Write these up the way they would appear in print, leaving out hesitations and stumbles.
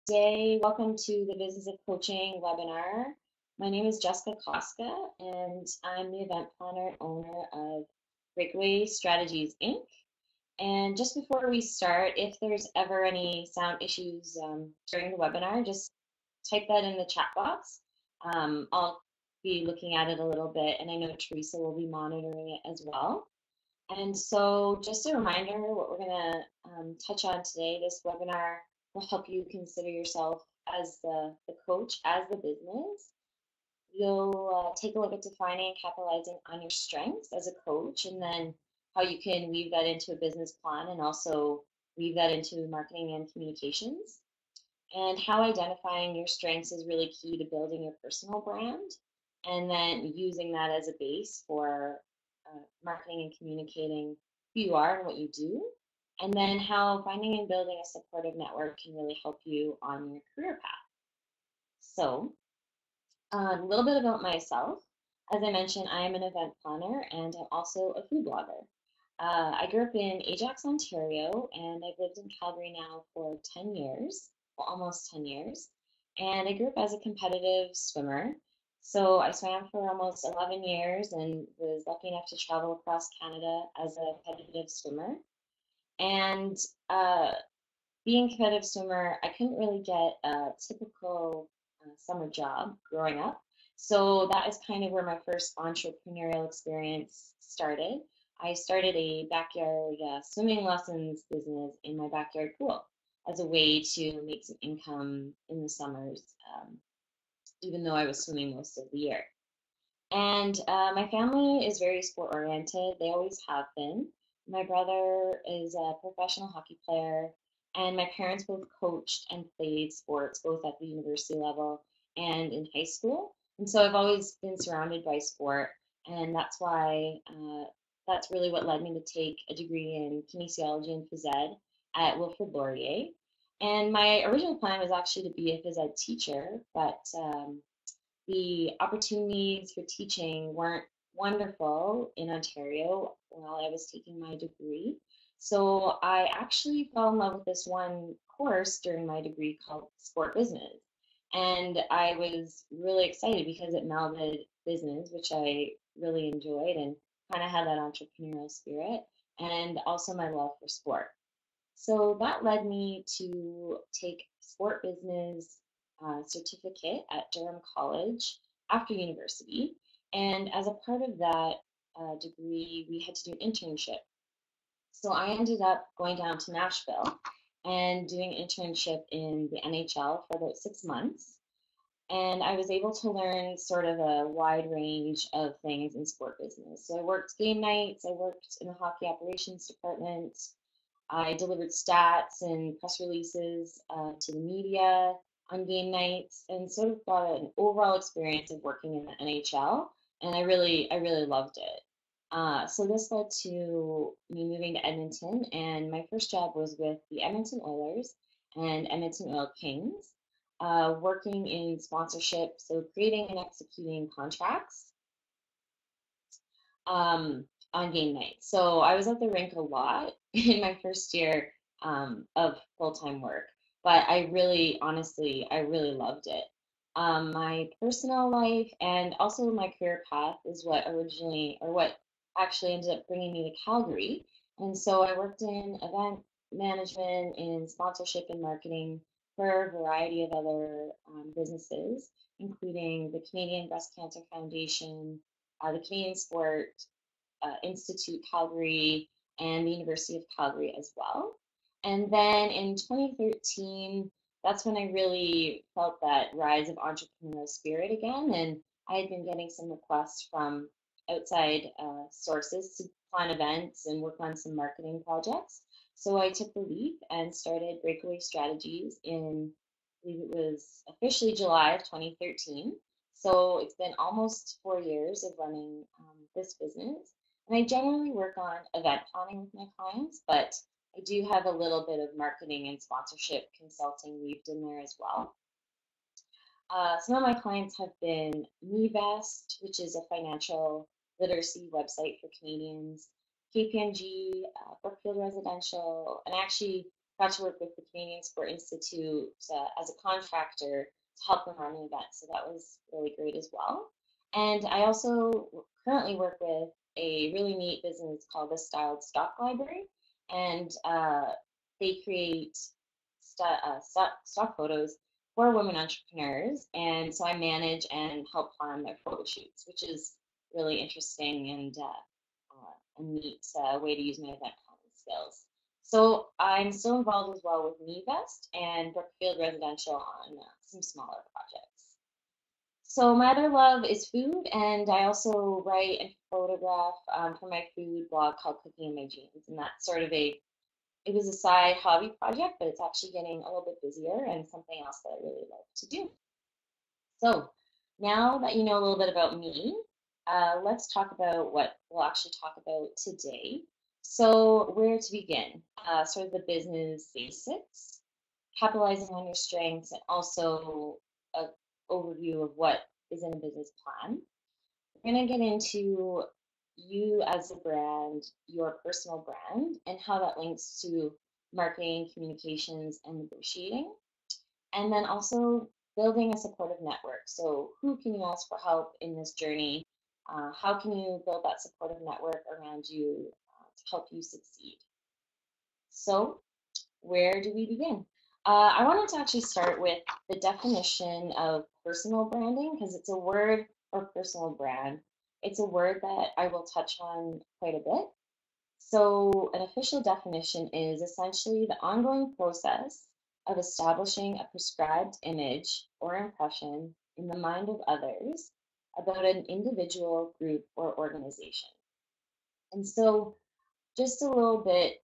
Day. Welcome to the Business of Coaching webinar. My name is Jessica Koska, and I'm the event planner and owner of Breakaway Strategies Inc. And just before we start, if there's ever any sound issues during the webinar, just type that in the chat box. I'll be looking at it a little bit, and I know Teresa will be monitoring it as well. And so just a reminder, what we're going to touch on today, this webinar will help you consider yourself as the coach, as the business. You'll take a look at defining and capitalizing on your strengths as a coach, and then how you can weave that into a business plan and also weave that into marketing and communications, and how identifying your strengths is really key to building your personal brand, and then using that as a base for marketing and communicating who you are and what you do, and then how finding and building a supportive network can really help you on your career path. So, a little bit about myself. As I mentioned, I am an event planner and I'm also a food blogger. I grew up in Ajax, Ontario, and I've lived in Calgary now for 10 years, well, almost 10 years. And I grew up as a competitive swimmer. So I swam for almost 11 years and was lucky enough to travel across Canada as a competitive swimmer. And being a competitive swimmer, I couldn't really get a typical summer job growing up. So that is kind of where my first entrepreneurial experience started. I started a backyard swimming lessons business in my backyard pool as a way to make some income in the summers, even though I was swimming most of the year. And my family is very sport oriented. They always have been. My brother is a professional hockey player, and my parents both coached and played sports, both at the university level and in high school. And so I've always been surrounded by sport, and that's really what led me to take a degree in kinesiology and phys ed at Wilfrid Laurier. And my original plan was actually to be a phys ed teacher, but the opportunities for teaching weren't wonderful in Ontario while I was taking my degree. So I actually fell in love with this one course during my degree called Sport Business. And I was really excited because it melded business, which I really enjoyed and kind of had that entrepreneurial spirit, and also my love for sport. So that led me to take sport business certificate at Durham College after university. And as a part of that degree, we had to do an internship. So I ended up going down to Nashville and doing an internship in the NHL for about 6 months. And I was able to learn sort of a wide range of things in sport business. So I worked game nights, I worked in the hockey operations department, I delivered stats and press releases to the media on game nights, and sort of got an overall experience of working in the NHL, and I really loved it. So this led to me moving to Edmonton, and my first job was with the Edmonton Oilers and Edmonton Oil Kings, working in sponsorship, so creating and executing contracts on game night. So I was at the rink a lot in my first year of full-time work, but I really, honestly, I really loved it. My personal life and also my career path is what originally, or what actually ended up bringing me to Calgary. And so I worked in event management, in sponsorship and marketing for a variety of other businesses, including the Canadian Breast Cancer Foundation, the Canadian Sport Institute Calgary, and the University of Calgary as well. And then in 2013, that's when I really felt that rise of entrepreneurial spirit again. And I had been getting some requests from outside sources to plan events and work on some marketing projects. So I took the leap and started Breakaway Strategies in, I believe it was officially July of 2013. So it's been almost 4 years of running this business. And I generally work on event planning with my clients, but I do have a little bit of marketing and sponsorship consulting weaved in there as well. Some of my clients have been MeVest, which is a financial literacy website for Canadians, KPMG, Brookfield Residential, and I actually got to work with the Canadian Sport Institute as a contractor to help them run the event. So that was really great as well. And I also currently work with a really neat business called the Styled Stock Library, and they create stock photos for women entrepreneurs. And so I manage and help plan their photo shoots, which is really interesting and a neat way to use my event planning skills. So I'm still involved as well with MeVest and Brookfield Residential on some smaller projects. So my other love is food, and I also write and photograph for my food blog called Cooking in My Jeans, and that's sort of it was a side hobby project, but it's actually getting a little bit busier and something else that I really love to do. So now that you know a little bit about me, let's talk about what we'll actually talk about today. So where to begin? Sort of the business basics, capitalizing on your strengths, and also an overview of what is in a business plan. We're going to get into you as a brand, your personal brand, and how that links to marketing, communications, and negotiating. And then also building a supportive network. So who can you ask for help in this journey? How can you build that supportive network around you to help you succeed? So where do we begin? I wanted to actually start with the definition of personal branding because it's a word, or personal brand. It's a word that I will touch on quite a bit. So an official definition is essentially the ongoing process of establishing a prescribed image or impression in the mind of others about an individual, group, or organization. And so just a little bit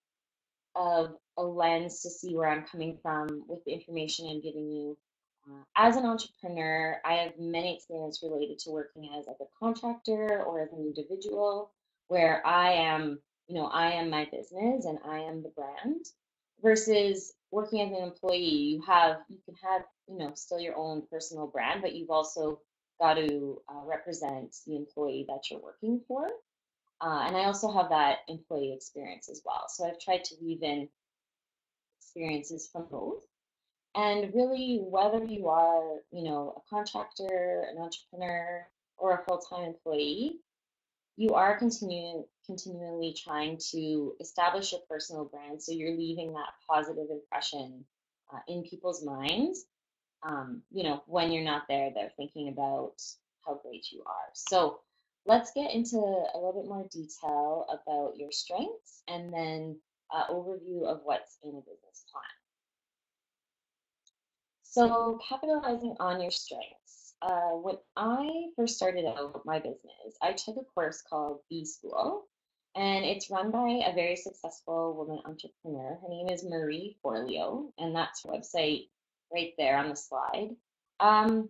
of a lens to see where I'm coming from with the information I'm giving you. As an entrepreneur, I have many experience related to working as like a contractor or as an individual, where I am my business and I am the brand, versus working as an employee. You can have, still your own personal brand, but you've also got to represent the employee that you're working for. And I also have that employee experience as well. So I've tried to weave in experiences from both. And really, whether you are, a contractor, an entrepreneur, or a full-time employee, you are continually trying to establish your personal brand. So you're leaving that positive impression in people's minds. When you're not there, they're thinking about how great you are. So let's get into a little bit more detail about your strengths and then overview of what's in a business plan. So capitalizing on your strengths. When I first started out my business, I took a course called B School, and it's run by a very successful woman entrepreneur. Her name is Marie Forleo, and that's her website right there on the slide. Um,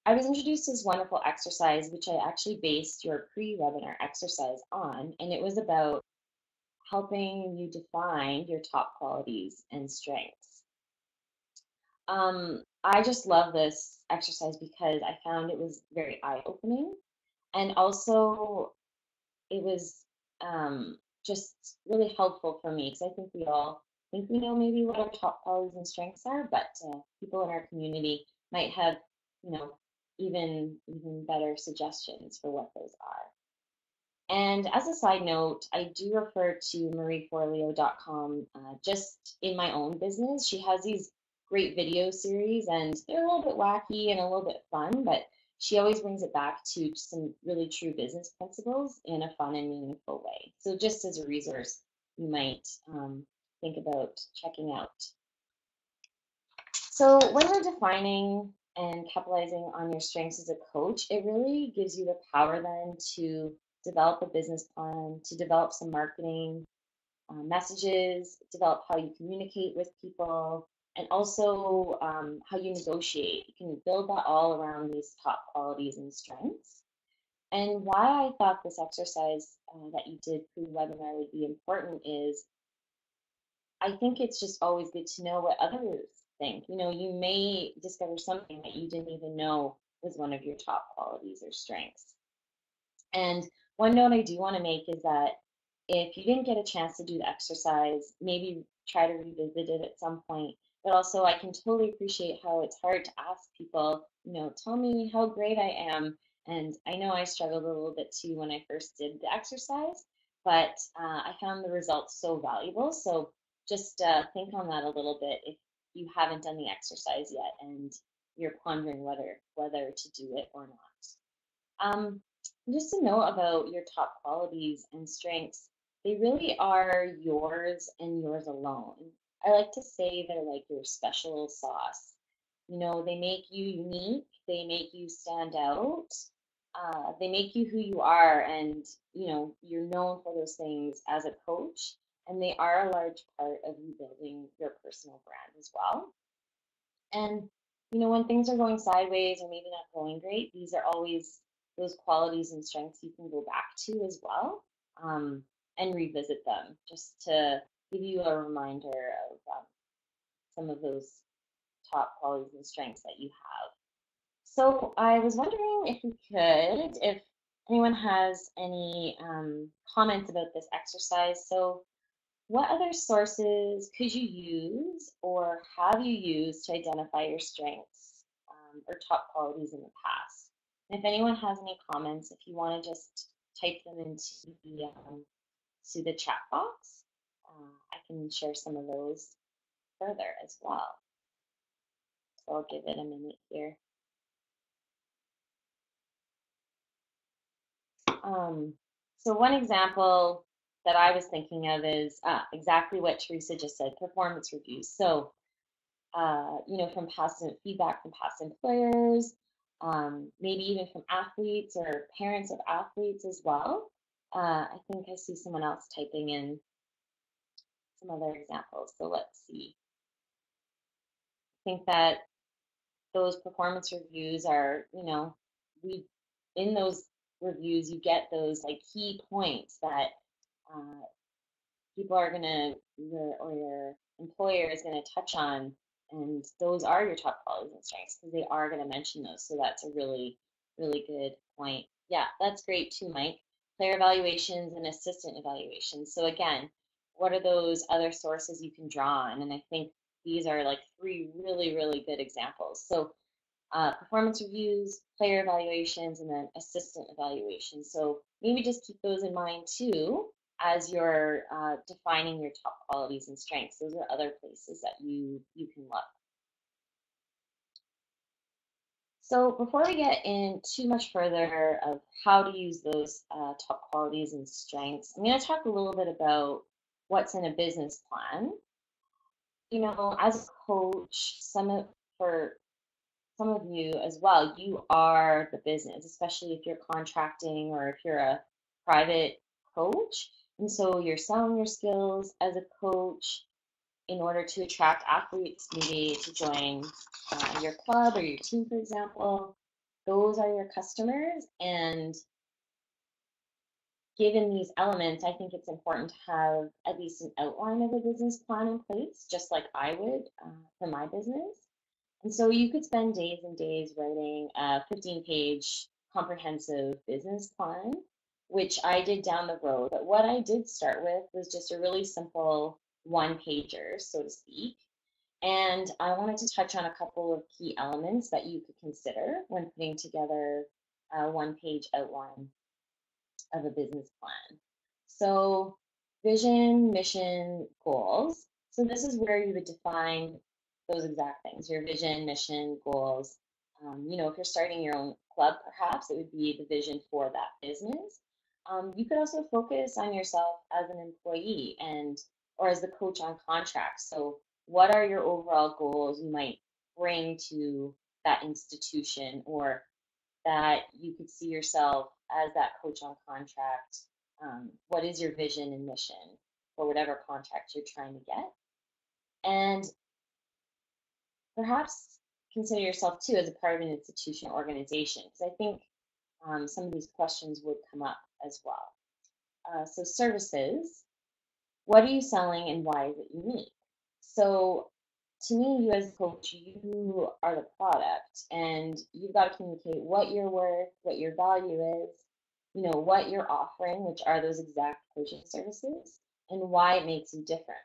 I was introduced to this wonderful exercise, which I actually based your pre-webinar exercise on, and it was about helping you define your top qualities and strengths. I just love this exercise because I found it was very eye-opening, and also it was just really helpful for me because I think we all think we know maybe what our top qualities and strengths are, but people in our community might have, you know, even better suggestions for what those are. And as a side note, I do refer to marieforleo.com just in my own business. She has these great video series, and they're a little bit wacky and a little bit fun, but she always brings it back to some really true business principles in a fun and meaningful way. So just as a resource, you might think about checking out. So when you're defining and capitalizing on your strengths as a coach, it really gives you the power then to develop a business plan, to develop some marketing messages, develop how you communicate with people, and also how you negotiate. You can build that all around these top qualities and strengths. And why I thought this exercise that you did pre-webinar would be important is I think it's just always good to know what others think. You know, you may discover something that you didn't even know was one of your top qualities or strengths. And one note I do want to make is that if you didn't get a chance to do the exercise, maybe try to revisit it at some point. But also, I can totally appreciate how it's hard to ask people, tell me how great I am. And I know I struggled a little bit too when I first did the exercise, but I found the results so valuable. So just think on that a little bit if you haven't done the exercise yet and you're pondering whether to do it or not. Just to know about your top qualities and strengths, they really are yours and yours alone. I like to say they're like your special sauce. They make you unique, they make you stand out, they make you who you are, and you're known for those things as a coach, and they are a large part of you building your personal brand as well. And when things are going sideways or maybe not going great, these are always those qualities and strengths you can go back to as well, and revisit them just to give you a reminder of some of those top qualities and strengths that you have. So I was wondering if anyone has any comments about this exercise. So what other sources could you use or have you used to identify your strengths or top qualities in the past? And if anyone has any comments, if you want to just type them to the chat box, I can share some of those further as well. So I'll give it a minute here. So one example that I was thinking of is exactly what Teresa just said, performance reviews. So from past feedback from past employers, maybe even from athletes or parents of athletes as well. I think I see someone else typing in some other examples. So let's see. I think that those performance reviews are, we in those reviews you get those like key points that uh, people are gonna your employer is gonna touch on, and those are your top qualities and strengths because they are gonna mention those. So that's a really good point. Yeah, that's great too, Mike. Player evaluations and assistant evaluations. So again, what are those other sources you can draw on? And I think these are like three really good examples. So performance reviews, player evaluations, and then assistant evaluations. So maybe just keep those in mind too as you're defining your top qualities and strengths. Those are other places that you can look. So before we get in too much further of how to use those top qualities and strengths, I'm going to talk a little bit about what's in a business plan. As a coach, for some of you as well, you are the business, especially if you're contracting or if you're a private coach. And so you're selling your skills as a coach in order to attract athletes, maybe to join your club or your team, for example. Those are your customers. And given these elements, I think it's important to have at least an outline of a business plan in place, just like I would for my business. And so you could spend days and days writing a 15-page comprehensive business plan, which I did down the road. But what I did start with was just a really simple one-pager, so to speak. And I wanted to touch on a couple of key elements that you could consider when putting together a one-page outline of a business plan. So, vision, mission, goals. So, this is where you would define those exact things, your vision, mission, goals. If you're starting your own club, perhaps it would be the vision for that business. You could also focus on yourself as an employee or as the coach on contract. So, what are your overall goals you might bring to that institution, or that you could see yourself as that coach on contract? What is your vision and mission for whatever contract you're trying to get? And perhaps consider yourself too as a part of an institution or organization, because I think some of these questions would come up as well. So services, what are you selling and why is it unique? So to me, you as a coach, you are the product, and you've got to communicate what you're worth, what your value is, what you're offering, which are those exact coaching services, and why it makes you different.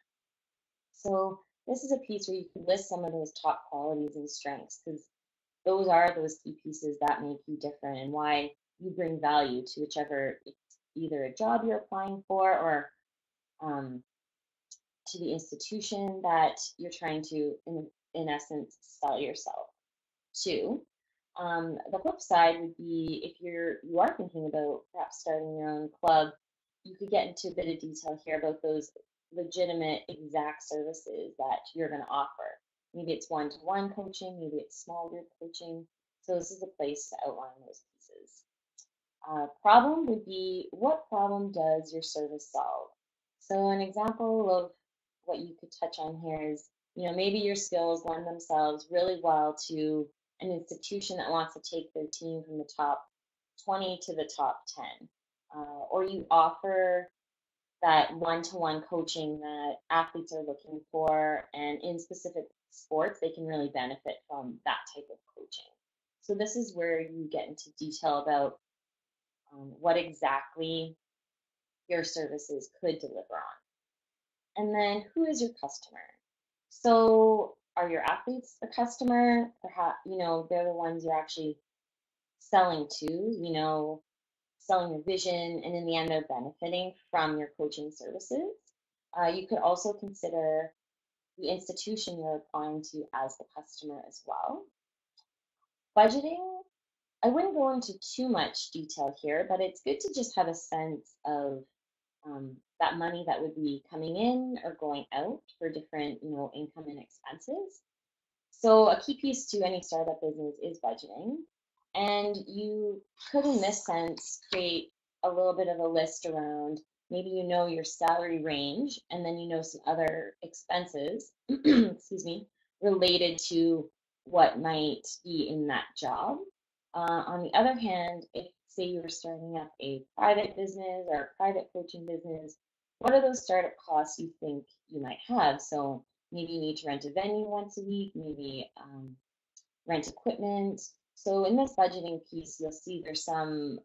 So this is a piece where you can list some of those top qualities and strengths because those are those key pieces that make you different and why you bring value to whichever it's either a job you're applying for or um, to the institution that you're trying to, in essence, sell yourself to. The flip side would be if you are thinking about perhaps starting your own club, you could get into a bit of detail here about those legitimate exact services that you're going to offer. Maybe it's one-to-one coaching, maybe it's small group coaching. So this is a place to outline those pieces. Problem would be, what problem does your service solve? So an example of what you could touch on here is, maybe your skills lend themselves really well to an institution that wants to take their team from the top 20 to the top 10. Or you offer that one-to-one coaching that athletes are looking for, and in specific sports, they can really benefit from that type of coaching. So this is where you get into detail about what exactly your services could deliver on. And then who is your customer? So are your athletes the customer? Perhaps, they're the ones you're actually selling to, selling your vision, and in the end, they're benefiting from your coaching services. You could also consider the institution you're applying to as the customer as well. Budgeting, I wouldn't go into too much detail here, but it's good to just have a sense of that money that would be coming in or going out for different, income and expenses. So a key piece to any startup business is budgeting. And you could, in this sense, create a little bit of a list around maybe your salary range, and then some other expenses, excuse me, related to what might be in that job. On the other hand, if say you were starting up a private business or a private coaching business, what are those startup costs you think you might have? So maybe you need to rent a venue once a week, maybe rent equipment. So in this budgeting piece, you'll see there's some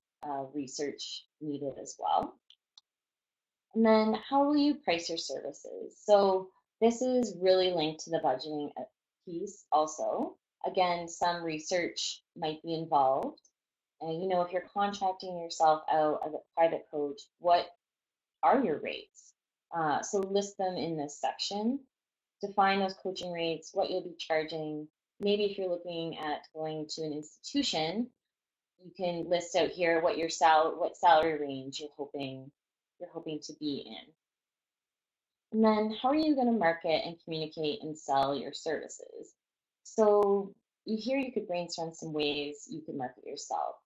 research needed as well. And then how will you price your services? So this is really linked to the budgeting piece also. Again, some research might be involved. And if you're contracting yourself out as a private coach, what are your rates? So list them in this section. Define those coaching rates, what you'll be charging. Maybe if you're looking at going to an institution, you can list out here what salary range you're hoping to be in. And then how are you going to market and communicate and sell your services? So here you could brainstorm some ways you could market yourself.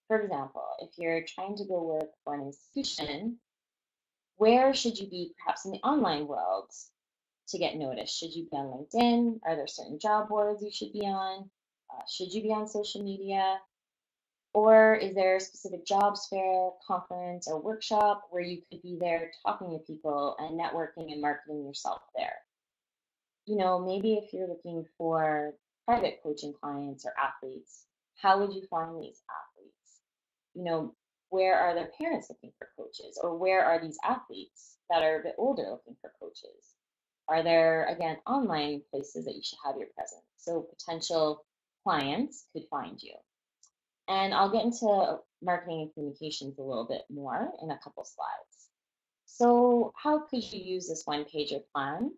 For example, if you're trying to go work for an institution, where should you be perhaps in the online world to get noticed? Should you be on LinkedIn? Are there certain job boards you should be on? Should you be on social media? Or is there a specific jobs fair, conference, or workshop where you could be there talking to people and networking and marketing yourself there? Maybe if you're looking for private coaching clients or athletes, how would you find these athletes? You know, where are their parents looking for coaches? Or where are these athletes that are a bit older looking for coaches? Are there, again, online places that you should have your presence so potential clients could find you? And I'll get into marketing and communications a little bit more in a couple slides. So how could you use this one-pager plan?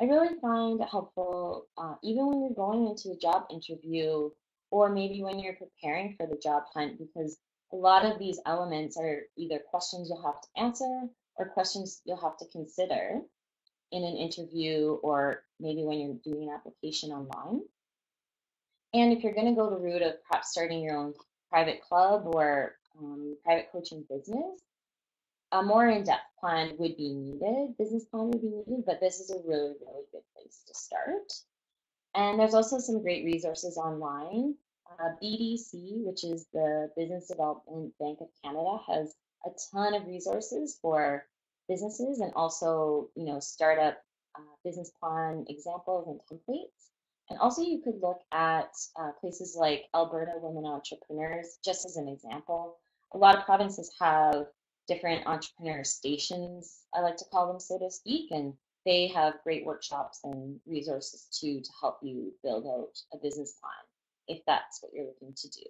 I really find it helpful even when you're going into a job interview or maybe when you're preparing for the job hunt, because a lot of these elements are either questions you'll have to answer or questions you'll have to consider in an interview or maybe when you're doing an application online. And if you're going to go the route of perhaps starting your own private club or private coaching business, a more in-depth plan would be needed, business plan would be needed, but this is a really, really good place to start. And there's also some great resources online. BDC, which is the Business Development Bank of Canada, has a ton of resources for businesses and also, startup business plan examples and templates. And also you could look at places like Alberta Women Entrepreneurs, just as an example a lot of provinces have different entrepreneur stations, I like to call them, so to speak, and they have great workshops and resources too to help you build out a business plan if that's what you're looking to do.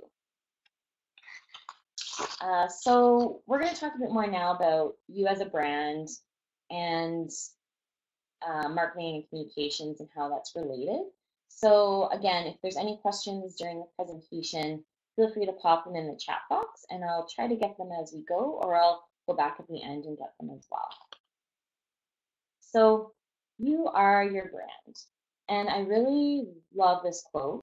So we're going to talk a bit more now about you as a brand and marketing and communications and how that's related. So again, if there's any questions during the presentation, feel free to pop them in the chat box and I'll try to get them as we go, or I'll go back at the end and get them as well. So you are your brand. And I really love this quote.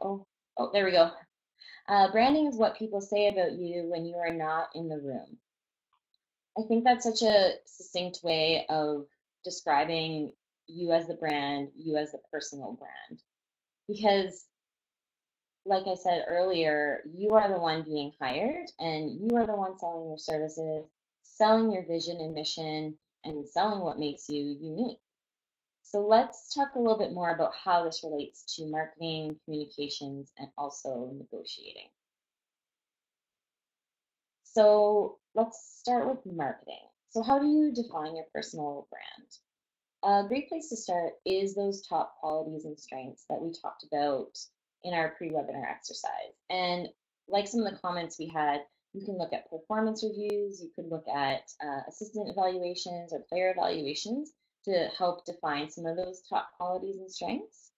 Oh, there we go. Branding is what people say about you when you are not in the room. I think that's such a succinct way of describing you as the brand, you as the personal brand. Because, like I said earlier, you are the one being hired and you are the one selling your services, selling your vision and mission, and selling what makes you unique. So let's talk a little bit more about how this relates to marketing, communications, and also negotiating. So let's start with marketing. So how do you define your personal brand? A great place to start is those top qualities and strengths that we talked about in our pre-webinar exercise. And like some of the comments we had, you can look at performance reviews, you could look at assistant evaluations or player evaluations to help define some of those top qualities and strengths.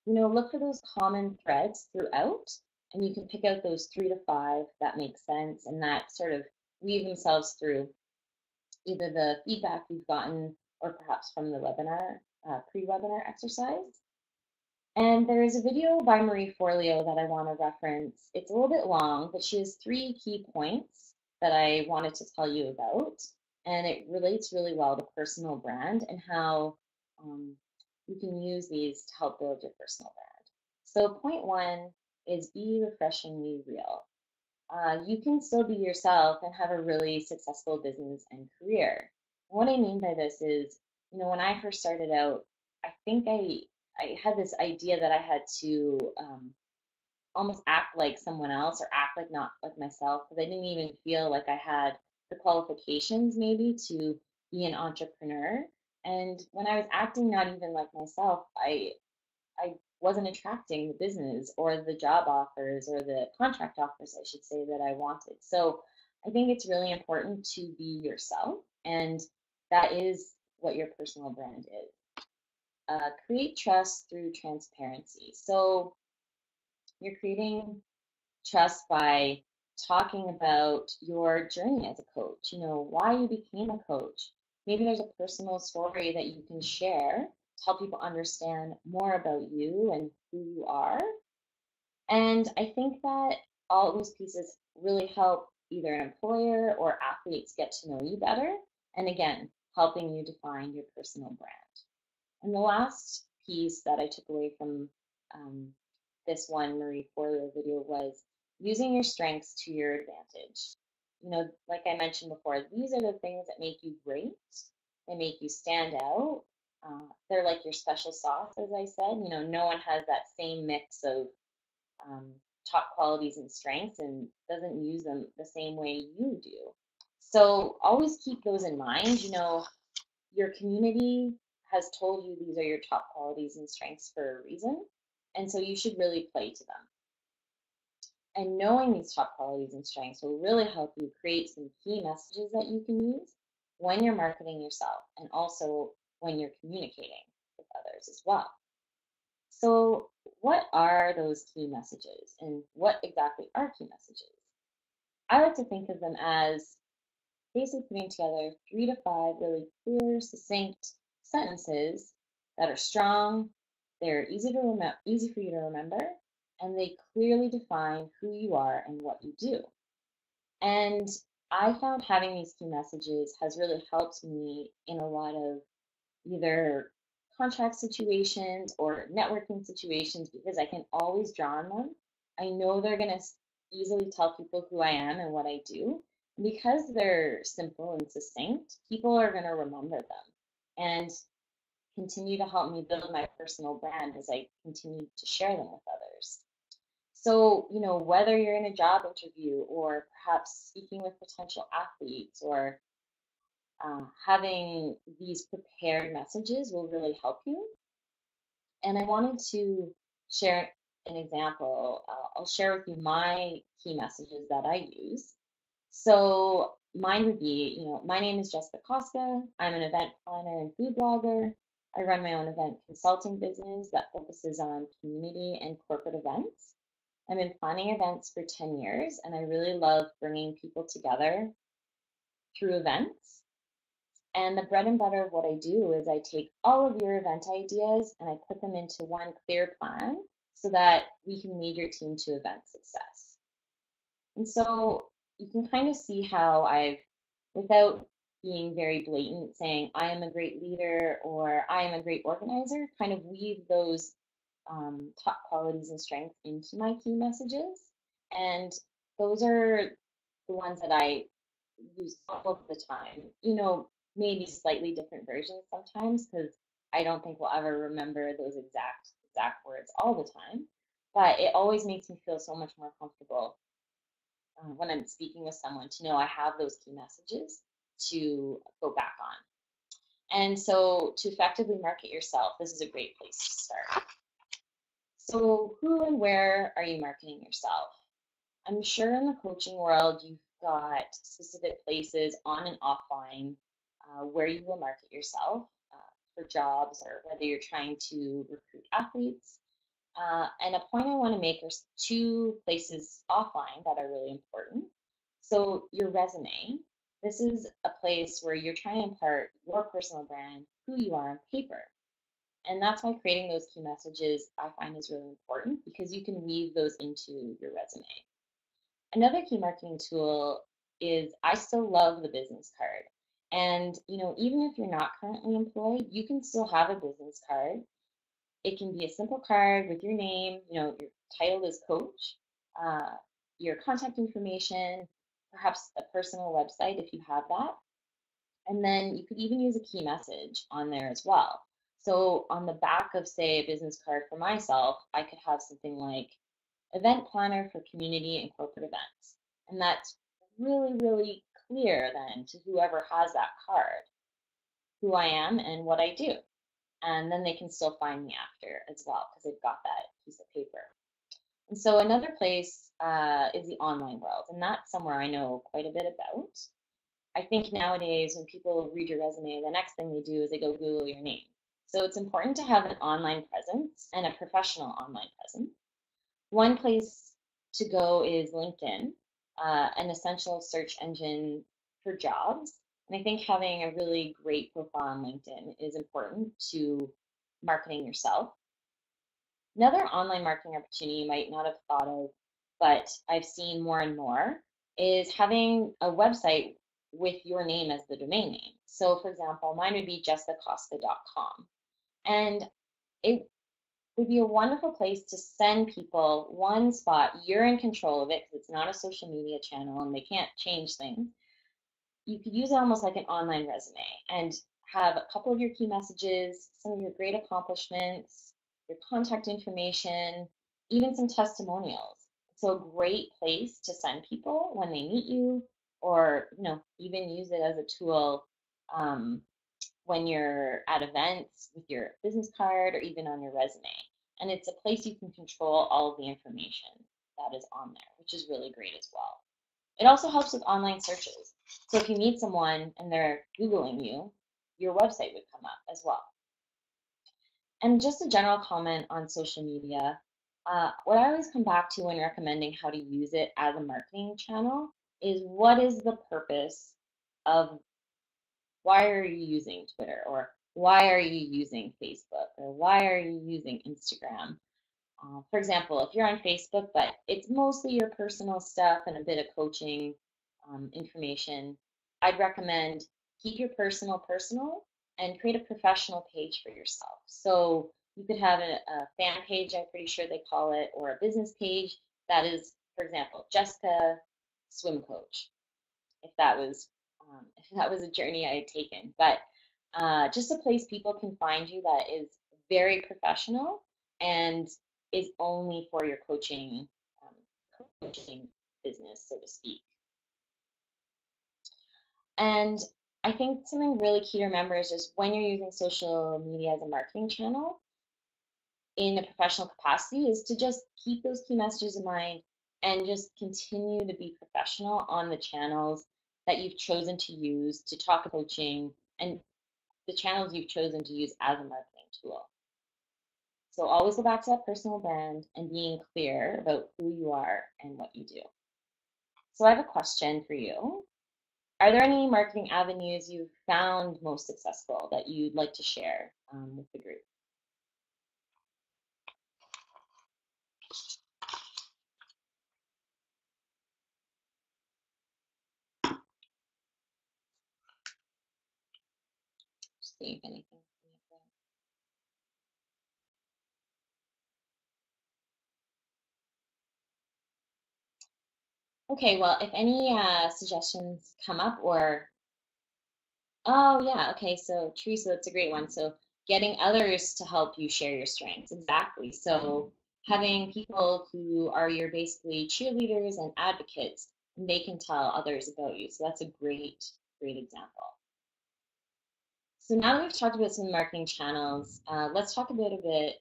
Look for those common threads throughout, and you can pick out those 3 to 5 that make sense and that sort of weave themselves through either the feedback we've gotten or perhaps from the webinar, pre-webinar exercise. And there is a video by Marie Forleo that I want to reference. It's a little bit long, but she has 3 key points that I wanted to tell you about. And it relates really well to personal brand and how you can use these to help build your personal brand. So point 1 is be refreshingly real. You can still be yourself and have a really successful business and career. What I mean by this is, when I first started out, I think I had this idea that I had to almost act like someone else or act like not like myself because I didn't even feel like I had the qualifications maybe to be an entrepreneur. And when I was acting not even like myself, I wasn't attracting the business or the job offers or the contract offers, I should say, that I wanted. So I think it's really important to be yourself, and that is what your personal brand is. Create trust through transparency. So you're creating trust by talking about your journey as a coach, why you became a coach. Maybe there's a personal story that you can share to help people understand more about you and who you are. And I think that all those pieces really help either an employer or athletes get to know you better. And again, helping you define your personal brand. And the last piece that I took away from this one Marie Forleo video was using your strengths to your advantage. Like I mentioned before, these are the things that make you great. They make you stand out. They're like your special sauce, as I said. No one has that same mix of top qualities and strengths and doesn't use them the same way you do. So always keep those in mind. Your community has told you these are your top qualities and strengths for a reason. And so you should really play to them. And knowing these top qualities and strengths will really help you create some key messages that you can use when you're marketing yourself and also when you're communicating with others as well. So what are those key messages and what exactly are key messages? I like to think of them as basically putting together 3 to 5 really clear, succinct sentences that are strong, they're easy for you to remember, and they clearly define who you are and what you do. And I found having these key messages has really helped me in a lot of either contract situations or networking situations because I can always draw on them. I know they're going to easily tell people who I am and what I do. Because they're simple and succinct, people are going to remember them and continue to help me build my personal brand as I continue to share them with others. So, whether you're in a job interview or perhaps speaking with potential athletes or having these prepared messages will really help you. And I wanted to share an example. I'll share with you my key messages that I use. So mine would be, my name is Jessica Costa. I'm an event planner and food blogger. I run my own event consulting business that focuses on community and corporate events. I've been planning events for 10 years, and I really love bringing people together through events. And the bread and butter of what I do is I take all of your event ideas and I put them into one clear plan so that we can lead your team to event success. And so you can kind of see how without being very blatant, saying I am a great leader or I am a great organizer, kind of weave those top qualities and strengths into my key messages. And those are the ones that I use all of the time. Maybe slightly different versions sometimes because I don't think we'll ever remember those exact words all the time. But it always makes me feel so much more comfortable when I'm speaking with someone to know I have those key messages to go back on. And so to effectively market yourself, this is a great place to start. So who and where are you marketing yourself? I'm sure in the coaching world, you've got specific places on and offline where you will market yourself for jobs or whether you're trying to recruit athletes. And a point I want to make are two places offline that are really important. So, your resume. This is a place where you're trying to impart your personal brand, who you are on paper. And that's why creating those key messages I find is really important because you can weave those into your resume. Another key marketing tool is I still love the business card. And, even if you're not currently employed, you can still have a business card. It can be a simple card with your name, your title is coach, uh, your contact information, perhaps a personal website if you have that. And then you could even use a key message on there as well. So on the back of, say, a business card for myself, I could have something like event planner for community and corporate events. And that's really, really clear then to whoever has that card, who I am and what I do. And then they can still find me after as well because they've got that piece of paper. And so another place is the online world, and that's somewhere I know quite a bit about. I think nowadays when people read your resume, the next thing they do is they go Google your name. So it's important to have an online presence and a professional online presence. One place to go is LinkedIn, an essential search engine for jobs. And I think having a really great profile on LinkedIn is important to marketing yourself. Another online marketing opportunity you might not have thought of, but I've seen more and more, is having a website with your name as the domain name. So, for example, mine would be jessicacosta.com. And it would be a wonderful place to send people one spot. You're in control of it because it's not a social media channel and they can't change things. You could use it almost like an online resume and have a couple of your key messages, some of your great accomplishments, your contact information, even some testimonials. So a great place to send people when they meet you, or even use it as a tool um, when you're at events with your business card or even on your resume. And it's a place you can control all of the information that is on there, which is really great as well. It also helps with online searches. So if you meet someone and they're Googling you, your website would come up as well. And just a general comment on social media, what I always come back to when recommending how to use it as a marketing channel is what is the purpose of why are you using Twitter or why are you using Facebook or why are you using Instagram? For example, if you're on Facebook, but it's mostly your personal stuff and a bit of coaching information, I'd recommend keep your personal and create a professional page for yourself. So you could have a fan page, I'm pretty sure they call it, or a business page that is, for example, Jessica Swim Coach, if that was a journey I had taken. But just a place people can find you that is very professional and is only for your coaching coaching business, so to speak. And I think something really key to remember is just when you're using social media as a marketing channel in a professional capacity is to just keep those key messages in mind and just continue to be professional on the channels that you've chosen to use to talk about coaching and the channels you've chosen to use as a marketing tool. So always go back to that personal brand and being clear about who you are and what you do. So I have a question for you. Are there any marketing avenues you've found most successful that you'd like to share with the group? See if anything. Okay, well, if any suggestions come up or, oh yeah, okay, so Teresa, that's a great one. So getting others to help you share your strengths, exactly. So having people who are your basically cheerleaders and advocates, and they can tell others about you. So that's a great example. So now that we've talked about some marketing channels, let's talk about a bit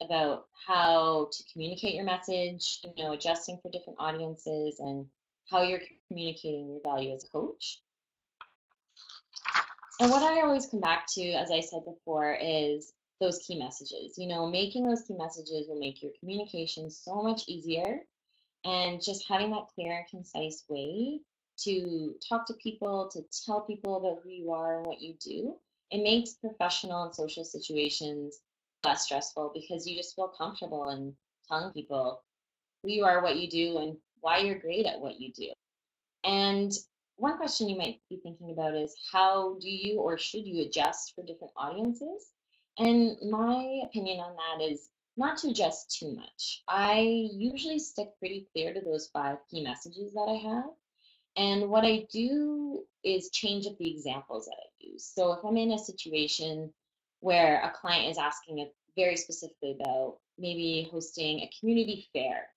about how to communicate your message, adjusting for different audiences and how you're communicating your value as a coach. And what I always come back to, as I said before, is those key messages. Making those key messages will make your communication so much easier and just having that clear and concise way to talk to people, to tell people about who you are and what you do. It makes professional and social situations less stressful because you just feel comfortable in telling people who you are, what you do, and why you're great at what you do. And one question you might be thinking about is how do you or should you adjust for different audiences? And my opinion on that is not to adjust too much. I usually stick pretty clear to those 5 key messages that I have. And what I do is change up the examples that I use. So if I'm in a situation where a client is asking it very specifically about maybe hosting a community fair,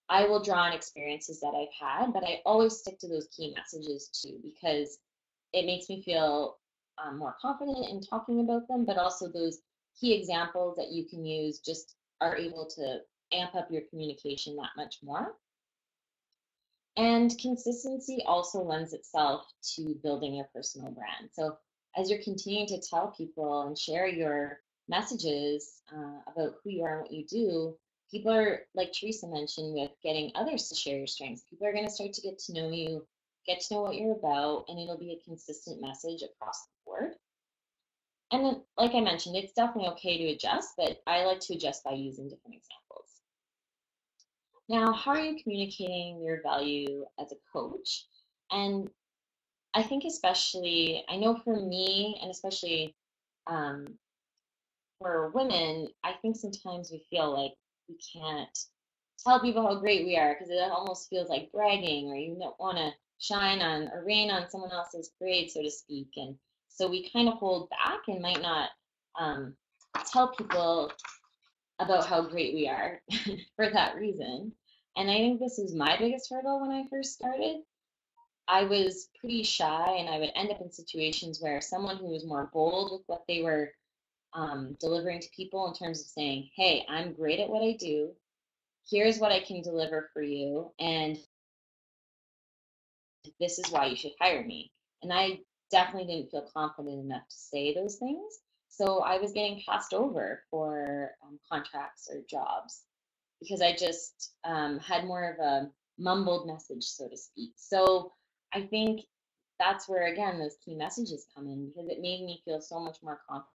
I will draw on experiences that I've had, but I always stick to those key messages too because it makes me feel more confident in talking about them, but also those key examples that you can use just are able to amp up your communication that much more. And consistency also lends itself to building your personal brand. So as you're continuing to tell people and share your messages about who you are and what you do, people are, like Teresa mentioned, with getting others to share your strengths. People are going to start to get to know you, get to know what you're about, and it'll be a consistent message across the board. And then, like I mentioned, it's definitely okay to adjust, but I like to adjust by using different examples. Now, how are you communicating your value as a coach? And I think especially, I know for me, and especially um, for women, I think sometimes we feel like we can't tell people how great we are because it almost feels like bragging, or you don't want to shine on or rain on someone else's parade, so to speak. And so we kind of hold back and might not um, tell people about how great we are for that reason. And I think this was my biggest hurdle when I first started. I was pretty shy, and I would end up in situations where someone who was more bold with what they were delivering to people in terms of saying, hey, I'm great at what I do. Here's what I can deliver for you. And this is why you should hire me. And I definitely didn't feel confident enough to say those things. So I was getting passed over for contracts or jobs because I just had more of a mumbled message, so to speak. So I think that's where, again, those key messages come in because it made me feel so much more confident.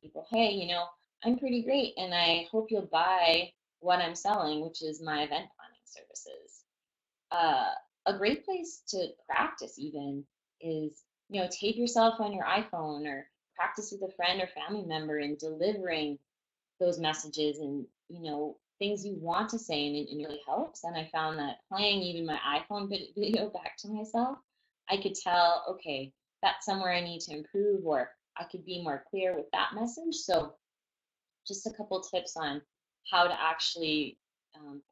People, hey, I'm pretty great, and I hope you'll buy what I'm selling, which is my event planning services. Uh, a great place to practice even is, tape yourself on your iPhone or practice with a friend or family member in delivering those messages and things you want to say, and it really helps. And I found that playing even my iPhone video back to myself, I could tell, okay, that's somewhere I need to improve, or I could be more clear with that message. So just a couple tips on how to actually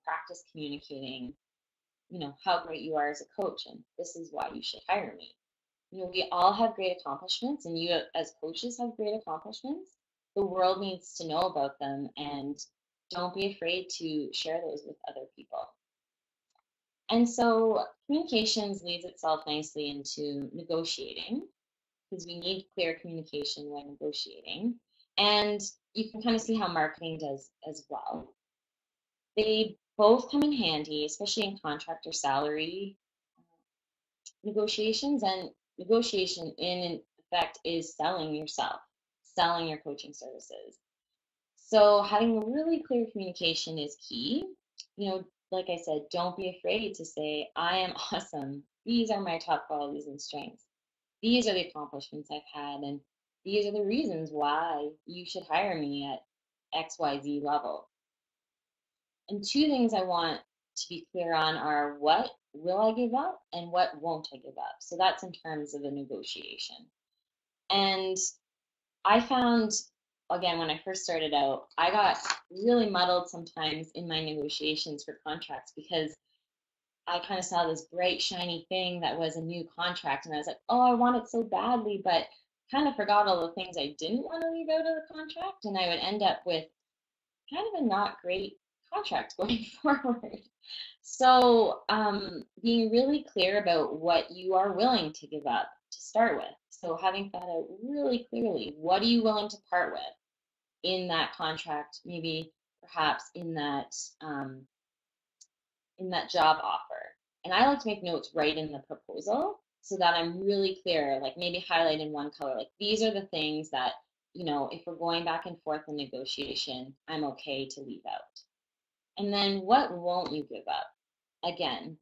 practice communicating, how great you are as a coach, and this is why you should hire me. We all have great accomplishments, and you as coaches have great accomplishments. The world needs to know about them, and don't be afraid to share those with other people. And so communications leads itself nicely into negotiating, because we need clear communication when negotiating. And you can kind of see how marketing does as well. They both come in handy, especially in contract or salary negotiations. And negotiation, in effect, is selling yourself, selling your coaching services. So having really clear communication is key. Like I said, don't be afraid to say, I am awesome. These are my top qualities and strengths. These are the accomplishments I've had, and these are the reasons why you should hire me at XYZ level. And two things I want to be clear on are, what will I give up and what won't I give up? So that's in terms of a negotiation. And I found, again, when I first started out, I got really muddled sometimes in my negotiations for contracts, because I kind of saw this bright, shiny thing that was a new contract, and I was like, oh, I want it so badly, but kind of forgot all the things I didn't want to leave out of the contract, and I would end up with kind of a not great contract going forward. So, being really clear about what you are willing to give up to start with. So, having thought out really clearly, what are you willing to part with in that contract, maybe perhaps in that job offer. And I like to make notes right in the proposal so that I'm really clear, like maybe highlight in one color, like these are the things that, if we're going back and forth in negotiation, I'm okay to leave out. And then what won't you give up? Again,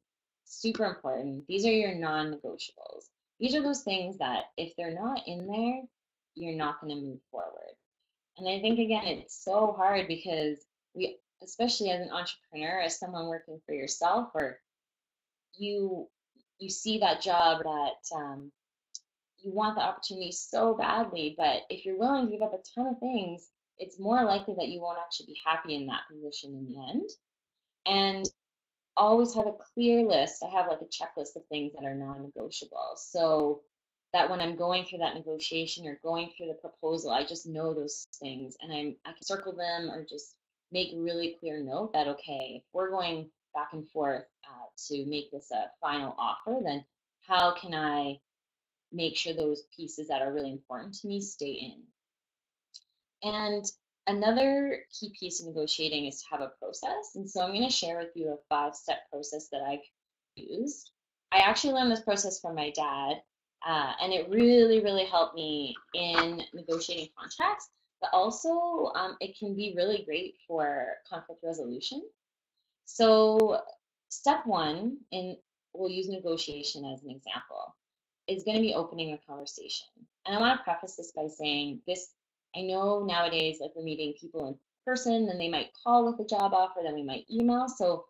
super important. These are your non-negotiables. These are those things that if they're not in there, you're not going to move forward. And I think, again, it's so hard because especially as an entrepreneur, as someone working for yourself, or you see that job that you want the opportunity so badly, but if you're willing to give up a ton of things, it's more likely that you won't actually be happy in that position in the end. And always have a clear list. I have like a checklist of things that are non-negotiable, so that when I'm going through that negotiation or going through the proposal, I just know those things, and I can circle them or just make a really clear note that, okay, if we're going back and forth to make this a final offer, then how can I make sure those pieces that are really important to me stay in? And another key piece of negotiating is to have a process. And so I'm going to share with you a 5-step process that I've used. I actually learned this process from my dad, and it really, really helped me in negotiating contracts, but also it can be really great for conflict resolution. So step one, and we'll use negotiation as an example, is going to be opening a conversation. And I want to preface this by saying this, I know nowadays, like, we're meeting people in person, then they might call with a job offer, then we might email. So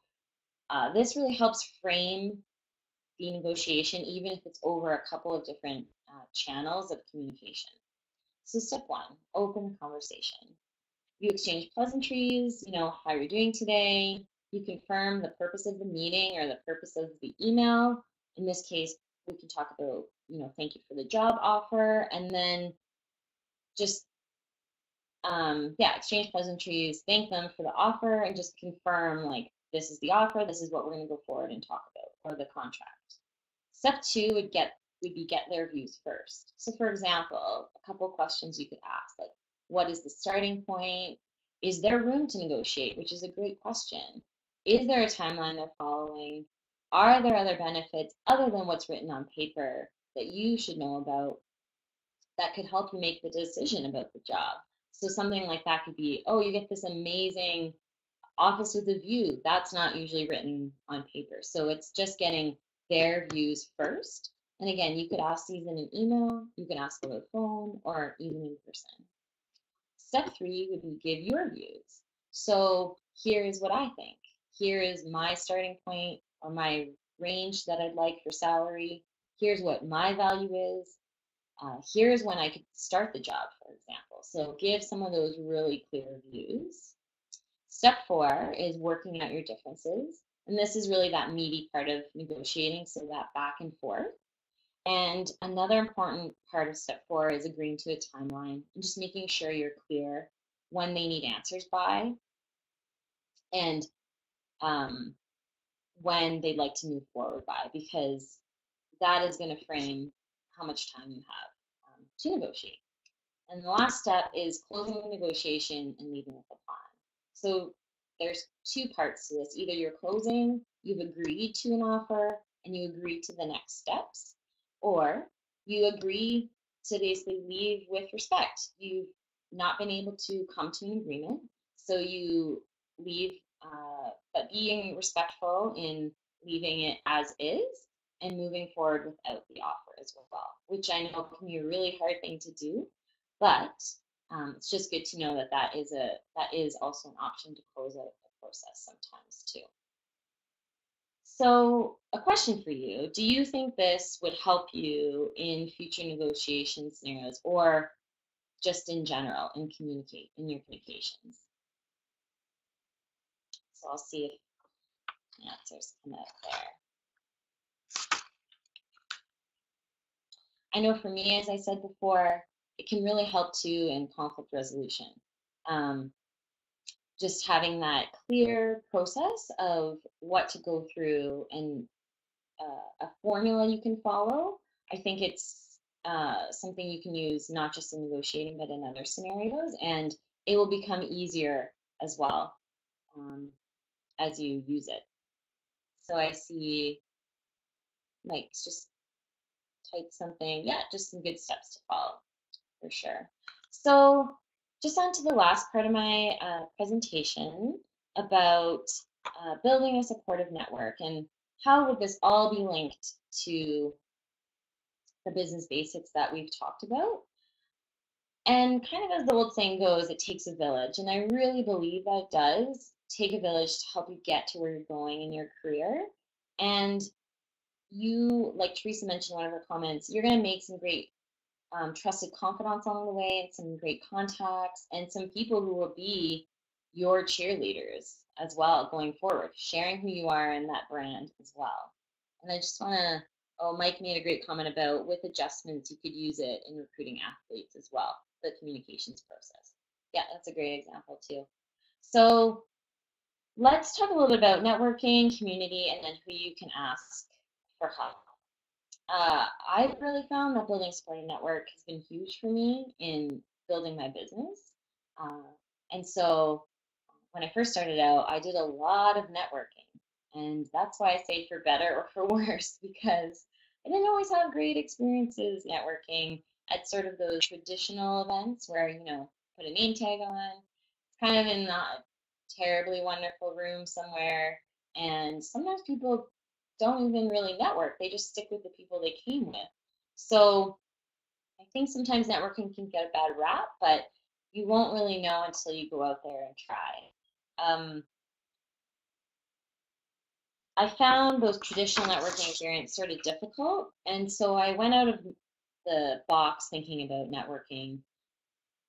this really helps frame the negotiation, even if it's over a couple of different channels of communication. So step one, open conversation. You exchange pleasantries, how you're doing today. You confirm the purpose of the meeting or the purpose of the email. In this case, we can talk about, thank you for the job offer, and then just, exchange pleasantries, thank them for the offer, and just confirm, like, this is the offer, this is what we're going to go forward and talk about, or the contract. Step two would be get their views first. So, for example, a couple of questions you could ask, like, what is the starting point? Is there room to negotiate? Which is a great question. Is there a timeline they're following? Are there other benefits other than what's written on paper that you should know about that could help you make the decision about the job? So something like that could be, oh, you get this amazing office with a view. That's not usually written on paper. So it's just getting their views first. And again, you could ask these in an email, you can ask over the phone, or even in person. Step three would be give your views. So here is what I think. Here is my starting point or my range that I'd like for salary. Here's what my value is. Here's when I could start the job, for example. So give some of those really clear views. Step 4 is working out your differences. And this is really that meaty part of negotiating, so that back and forth. And another important part of step 4 is agreeing to a timeline and just making sure you're clear when they need answers by and um, when they'd like to move forward by, because that is going to frame how much time you have to negotiate. And the last step is closing the negotiation and leaving with a plan. So there's two parts to this. Either you're closing, you've agreed to an offer, and you agree to the next steps, or you agree to basically leave with respect. You've not been able to come to an agreement, so you leave, but being respectful in leaving it as is and moving forward without the offer as well, which I know can be a really hard thing to do, but it's just good to know that that is also an option to close out the process sometimes too. So a question for you: do you think this would help you in future negotiation scenarios, or just in general in your communications? So I'll see if answers come out there. I know for me, as I said before, it can really help too in conflict resolution. Um, just having that clear process of what to go through and a formula you can follow. I think it's something you can use not just in negotiating, but in other scenarios, and it will become easier as well um, as you use it. So I see Mike's just type something. Yeah, just some good steps to follow for sure. So just on to the last part of my presentation about building a supportive network, and how would this all be linked to the business basics that we've talked about. And kind of as the old saying goes, it takes a village. And I really believe that it does take a village to help you get to where you're going in your career. And you, like Teresa mentioned in one of her comments, you're going to make some great trusted confidants along the way, and some great contacts, and some people who will be your cheerleaders as well going forward, sharing who you are and that brand as well. And I just want to, oh, Mike made a great comment about with adjustments, you could use it in recruiting athletes as well, the communications process. Yeah, that's a great example too. So let's talk a little bit about networking, community, and then who you can ask for help. I've really found that building a supporting network has been huge for me in building my business. Uh, and so when I first started out, I did a lot of networking. And that's why I say for better or for worse, because I didn't always have great experiences networking at sort of those traditional events where, put a name tag on, kind of in a terribly wonderful room somewhere. And sometimes people don't even really network, they just stick with the people they came with. So I think sometimes networking can get a bad rap, but you won't really know until you go out there and try. I found those traditional networking experience sort of difficult, and so I went out of the box thinking about networking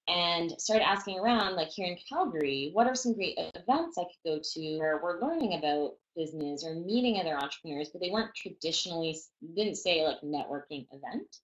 and started asking around, like here in Calgary, what are some great events I could go to where we're learning about business or meeting other entrepreneurs, but they weren't traditionally, didn't say like networking event.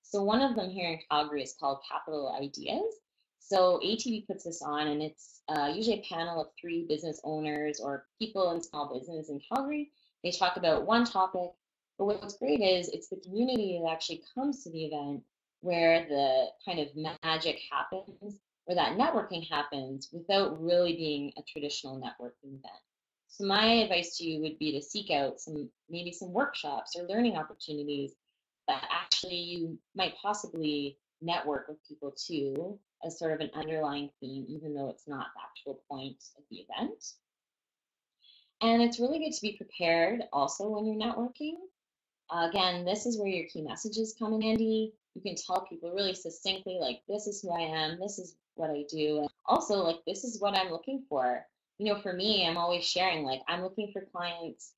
So one of them here in Calgary is called Capital Ideas. So ATV puts this on, and it's usually a panel of 3 business owners or people in small business in Calgary. They talk about one topic, but what's great is it's the community that actually comes to the event where the kind of magic happens, where that networking happens without really being a traditional networking event. So my advice to you would be to seek out maybe some workshops or learning opportunities that actually you might possibly network with people too, as sort of an underlying theme, even though it's not the actual point of the event. And it's really good to be prepared also when you're networking. Again, this is where your key messages come in handy. You can tell people really succinctly, like, this is who I am, this is what I do, and also, like, this is what I'm looking for. For me, I'm always sharing, like, I'm looking for clients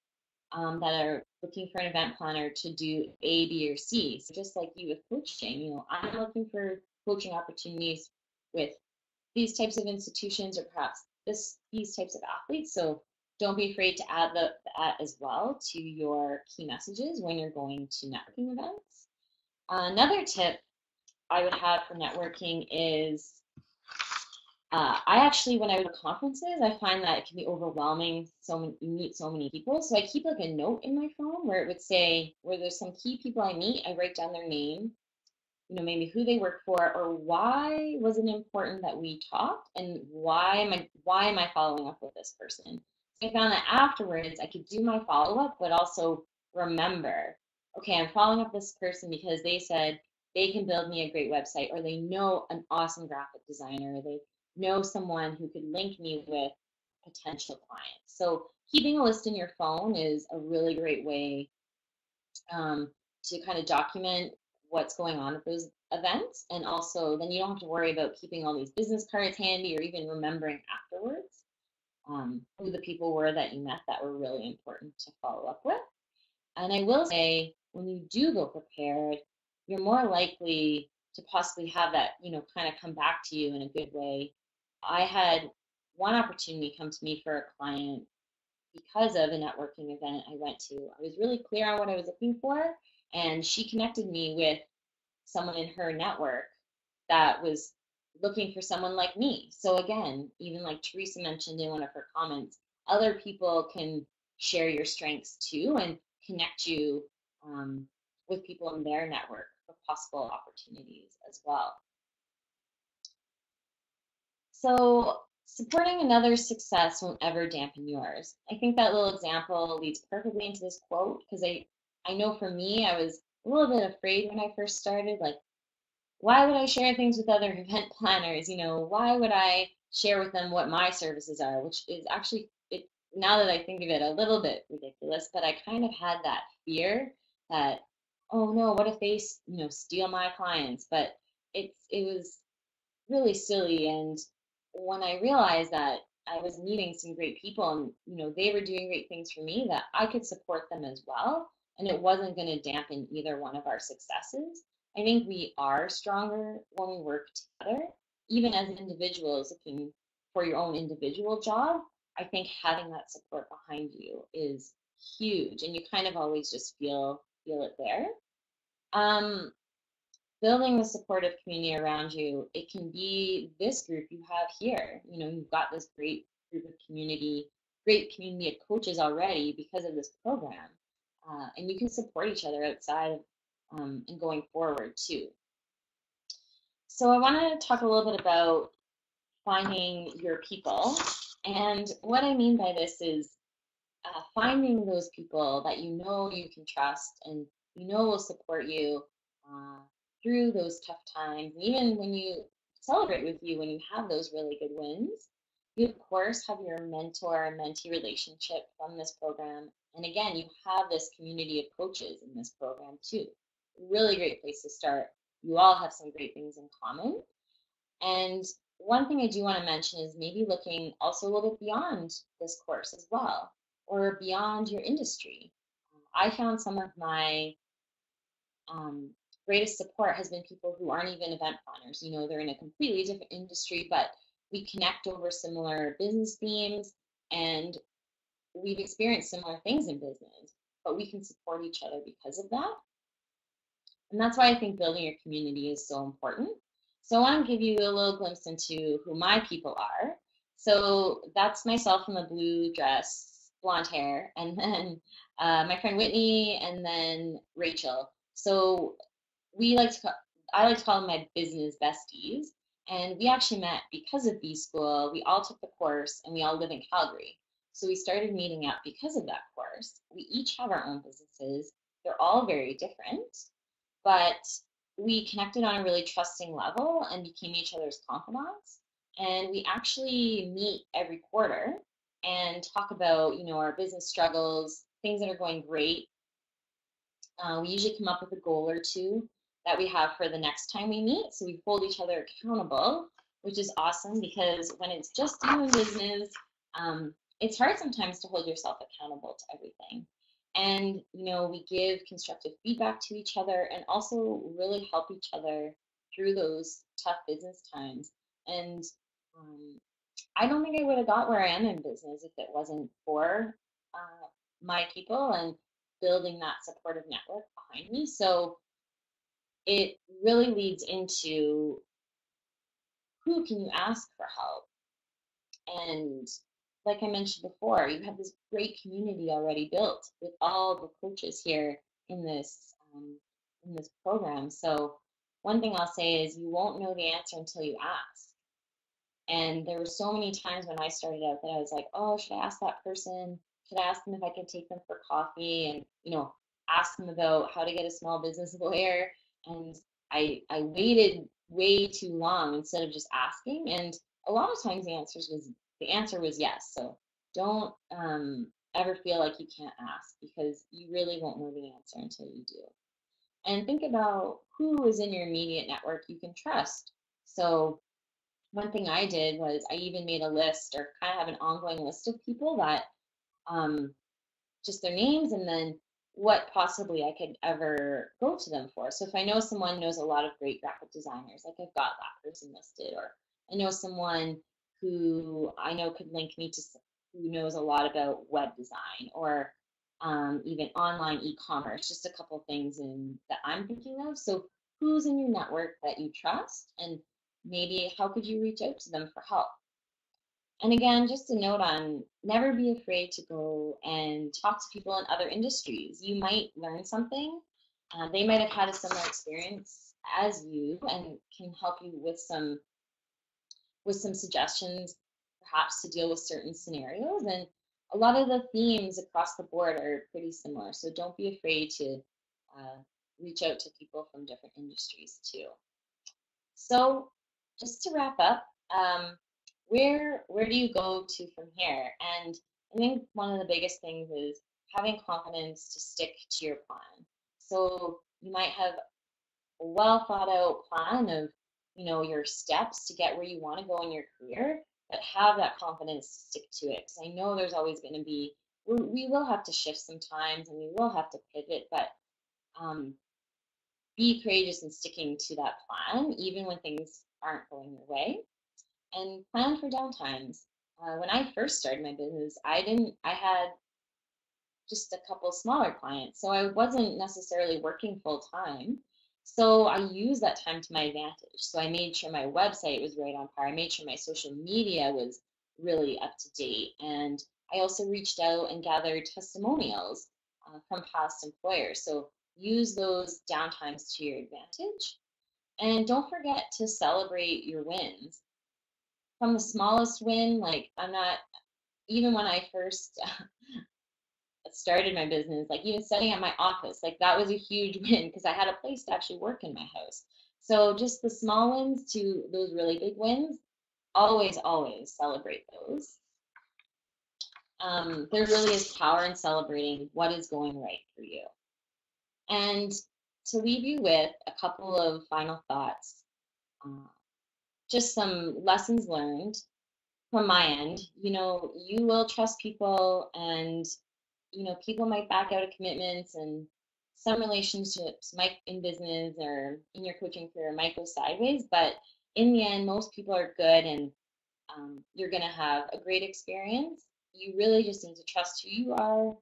that are looking for an event planner to do A, B, or C. So just like you with coaching, I'm looking for coaching opportunities with these types of institutions or perhaps these types of athletes. So don't be afraid to add that as well to your key messages when you're going to networking events. Another tip I would have for networking is I actually, when I go to conferences, I find that it can be overwhelming. You meet so many people. So I keep like a note in my phone where it would say, where there's some key people I meet, I write down their name, maybe who they work for, or why was it important that we talked, and why am I following up with this person? So I found that afterwards I could do my follow up, but also remember, okay, I'm following up this person because they said they can build me a great website, or they know an awesome graphic designer, or they know someone who could link me with potential clients. So keeping a list in your phone is a really great way to kind of document what's going on at those events. And also, then you don't have to worry about keeping all these business cards handy or even remembering afterwards who the people were that you met that were really important to follow up with. And I will say, when you do go prepared, you're more likely to possibly have that, kind of come back to you in a good way. I had one opportunity come to me for a client because of a networking event I went to. I was really clear on what I was looking for, and she connected me with someone in her network that was looking for someone like me. So again, even like Teresa mentioned in one of her comments, other people can share your strengths too and connect you with people in their network for possible opportunities as well. So supporting another's success won't ever dampen yours. I think that little example leads perfectly into this quote, because I know for me, I was a little bit afraid when I first started, like, why would I share things with other event planners? Why would I share with them what my services are? Which is actually, now that I think of it, a little bit ridiculous, but I kind of had that fear that, oh no, what if they, steal my clients? But it was really silly. And when I realized that I was meeting some great people, and they were doing great things for me, that I could support them as well, and it wasn't going to dampen either one of our successes. I think we are stronger when we work together, even as individuals looking for your own individual job. I think having that support behind you is huge, and you kind of always just feel it there. Um, Building the supportive community around you, it can be this group you have here. You've got this great community of coaches already because of this program. And you can support each other outside of and going forward too. So I want to talk a little bit about finding your people. And what I mean by this is finding those people that you can trust and will support you uh, through those tough times. And even when you celebrate with you, when you have those really good wins, you of course have your mentor and mentee relationship from this program. And again, you have this community of coaches in this program too. Really great place to start. You all have some great things in common. And one thing I do want to mention is maybe looking also a little bit beyond this course as well, or beyond your industry. I found some of my um, greatest support has been people who aren't even event planners. They're in a completely different industry, but we connect over similar business themes, and we've experienced similar things in business, but we can support each other because of that. And that's why I think building your community is so important. So I want to give you a little glimpse into who my people are. So that's myself in the blue dress, blonde hair, and then my friend Whitney, and then Rachel. So I like to call them my business besties. And we actually met because of B School. We all took the course, and we all live in Calgary. So we started meeting up because of that course. We each have our own businesses. They're all very different, but we connected on a really trusting level and became each other's confidants. And we actually meet every quarter and talk about, our business struggles, things that are going great. We usually come up with a goal or two that we have for the next time we meet. So we hold each other accountable, which is awesome, because when it's just you in business, it's hard sometimes to hold yourself accountable to everything. And, we give constructive feedback to each other and also really help each other through those tough business times. And I don't think I would have got where I am in business if it wasn't for my people and building that supportive network behind me. So it really leads into who can you ask for help? And like I mentioned before, you have this great community already built with all the coaches here in this program. So one thing I'll say is you won't know the answer until you ask. And there were so many times when I started out that I was like, oh, should I ask that person? Should I ask them if I can take them for coffee? And, ask them about how to get a small business lawyer. And I waited way too long instead of just asking. And a lot of times the answer was yes. So don't ever feel like you can't ask because you really won't know the answer until you do. And think about who is in your immediate network you can trust. So one thing I did was I even made a list or kind of have an ongoing list of people that um, just their names and then what possibly I could ever go to them for. So if I know someone knows a lot of great graphic designers, like I've got that person listed, or I know someone who I know could link me to who knows a lot about web design or even online e-commerce, just a couple things that I'm thinking of. So who's in your network that you trust and maybe how could you reach out to them for help? And again, just a note on never be afraid to go and talk to people in other industries. You might learn something. They might have had a similar experience as you and can help you with some suggestions, perhaps to deal with certain scenarios. And a lot of the themes across the board are pretty similar. So don't be afraid to uh, reach out to people from different industries too. So just to wrap up, where do you go to from here? And I think one of the biggest things is having confidence to stick to your plan. So you might have a well thought out plan of, your steps to get where you want to go in your career, but have that confidence to stick to it. Because I know there's always going to be, we will have to shift sometimes and we will have to pivot, but um, be courageous in sticking to that plan, even when things aren't going your way, and plan for downtimes. When I first started my business, I had just a couple smaller clients, so I wasn't necessarily working full time. So I used that time to my advantage. So I made sure my website was right on par. I made sure my social media was really up to date. And I also reached out and gathered testimonials from past employers. So use those downtimes to your advantage. And don't forget to celebrate your wins. From the smallest win, like I'm not, even when I first started my business, like even setting up my office, like that was a huge win because I had a place to actually work in my house. So just the small wins to those really big wins, always, always celebrate those. There really is power in celebrating what is going right for you. And to leave you with a couple of final thoughts, uh, just some lessons learned from my end. You will trust people and people might back out of commitments and some relationships might in business or in your coaching career might go sideways, but in the end, most people are good and you're going to have a great experience. You really just need to trust who you are,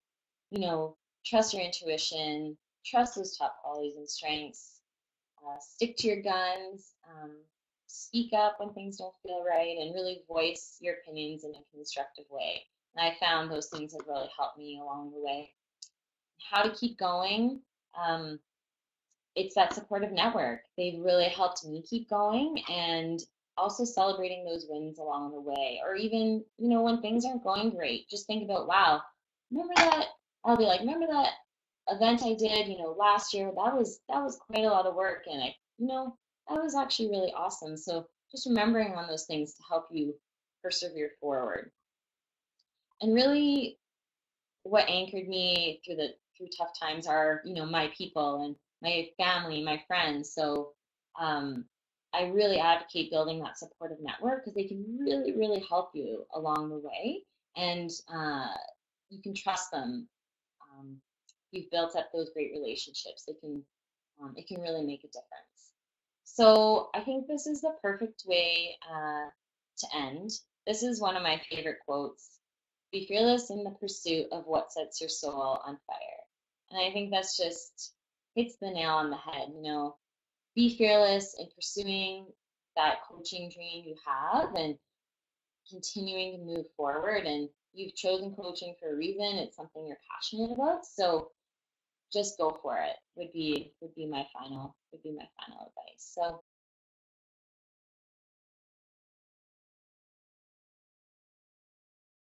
trust your intuition, trust those top qualities and strengths, stick to your guns, speak up when things don't feel right, and really voice your opinions in a constructive way. And I found those things have really helped me along the way. How to keep going? Um, it's that supportive network. They've really helped me keep going and also celebrating those wins along the way. Or even, when things aren't going great, just think about, wow, remember that? I'll be like, remember that event I did, last year? That was quite a lot of work and that was actually really awesome. So just remembering on those things to help you persevere forward. And really what anchored me through tough times are my people and my family, my friends. So um, I really advocate building that supportive network because they can really really help you along the way, and you can trust them. um, you've built up those great relationships. It can really make a difference. So I think this is the perfect way to end. This is one of my favorite quotes. Be fearless in the pursuit of what sets your soul on fire. And I think that's just hits the nail on the head. Be fearless in pursuing that coaching dream you have and continuing to move forward. And you've chosen coaching for a reason. It's something you're passionate about. So just go for it would be my final advice. So